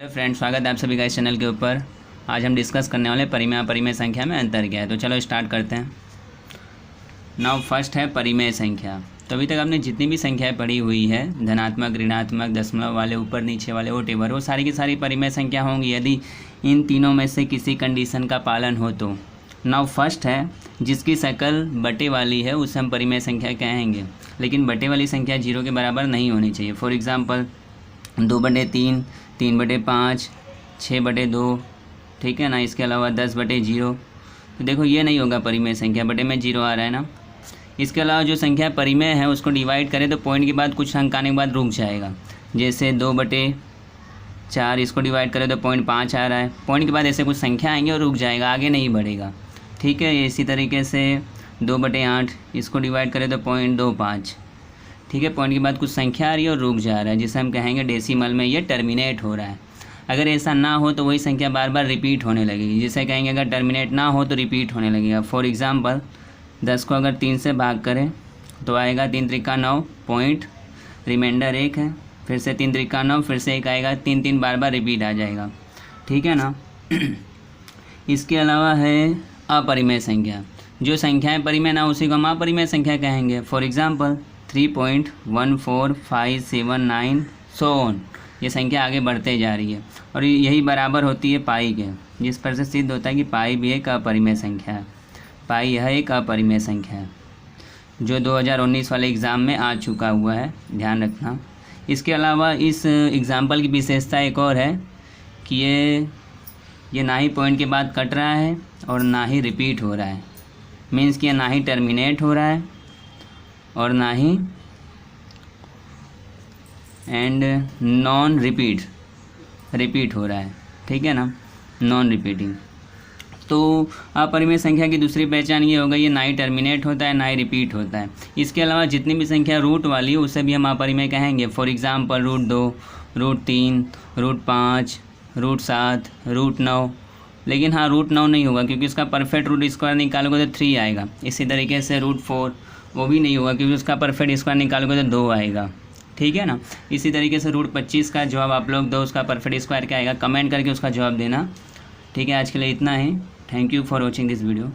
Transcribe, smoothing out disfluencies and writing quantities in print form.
Friends, स्वागत है आप सभी का इस चैनल के ऊपर। आज हम डिस्कस करने वाले परिमेय अपरिमेय संख्या में अंतर क्या है। तो चलो स्टार्ट करते हैं। नाउ फर्स्ट है परिमेय संख्या। तो अभी तक आपने जितनी भी संख्याएं पढ़ी हुई है, धनात्मक, ऋणात्मक, दशमलव वाले, ऊपर नीचे वाले, वोटेवर, वो सारी की सारी परिमेय संख्या होंगी यदि इन तीनों में से किसी कंडीशन का पालन हो तो। नाउ फर्स्ट है जिसकी शकल बटे वाली है उसे हम परिमेय संख्या कहेंगे, लेकिन बटे वाली संख्या 0 के बराबर नहीं होनी चाहिए। फॉर एग्ज़ाम्पल 2/3, 3/5, 6/2, ठीक है ना। इसके अलावा 10/0। तो देखो ये नहीं होगा परिमेय संख्या, बटे में 0 आ रहा है ना। इसके अलावा जो संख्या परिमेय है उसको डिवाइड करें तो पॉइंट के बाद कुछ अंक आने के बाद रुक जाएगा। जैसे 2/4 इसको डिवाइड करें तो 0.5 आ रहा है। पॉइंट के बाद ऐसे कुछ संख्या आएंगे और रुक जाएगा, आगे नहीं बढ़ेगा, ठीक है। इसी तरीके से 2/8 इसको डिवाइड करें तो 0.25, ठीक है। पॉइंट के बाद कुछ संख्या आ रही है और रुक जा रहा है, जिसे हम कहेंगे डेसिमल में ये टर्मिनेट हो रहा है। अगर ऐसा ना हो तो वही संख्या बार बार रिपीट होने लगेगी, जिसे कहेंगे अगर टर्मिनेट ना हो तो रिपीट होने लगेगा। फॉर एग्ज़ाम्पल 10 को अगर 3 से भाग करें तो आएगा 3 त्रिका 9 पॉइंट, रिमाइंडर 1 है, फिर से 3 त्रिका 9, फिर से 1 आएगा, 3 बार बार रिपीट आ जाएगा, ठीक है ना। इसके अलावा है अपरिमेय संख्या। जो संख्याएँ परिमेय ना उसी को हम अपरिमेय संख्या कहेंगे। फॉर एग्ज़ाम्पल 3.14579 सो ऑन, ये संख्या आगे बढ़ते जा रही है और यही बराबर होती है पाई के, जिस पर से सिद्ध होता है कि पाई भी एक अपरिमेय संख्या है। पाई यह एक अपरिमेय संख्या है जो 2019 वाले एग्ज़ाम में आ चुका हुआ है, ध्यान रखना। इसके अलावा इस एग्ज़ाम्पल की विशेषता एक और है कि ये ना ही पॉइंट के बाद कट रहा है और ना ही रिपीट हो रहा है। मीन्स कि ये ना ही टर्मिनेट हो रहा है और ना ही एंड नॉन रिपीट हो रहा है, ठीक है ना, नॉन रिपीटिंग। तो अपरिमेय संख्या की दूसरी पहचान ये होगा, ये ना ही टर्मिनेट होता है ना ही रिपीट होता है। इसके अलावा जितनी भी संख्या रूट वाली है उसे भी हम अपरिमेय कहेंगे। For example √2, √3, √5, √7, √9। लेकिन हाँ, √9 नहीं होगा क्योंकि उसका परफेक्ट रूट स्क्वायर निकालोगे तो 3 आएगा। इसी तरीके से √4 वो भी नहीं होगा क्योंकि उसका परफेक्ट स्क्वायर निकालोगे तो 2 आएगा, ठीक है ना। इसी तरीके से √25 का जवाब आप लोग दो, उसका परफेक्ट स्क्वायर क्या आएगा, कमेंट करके उसका जवाब देना, ठीक है। आज के लिए इतना ही। Thank you for watching this video.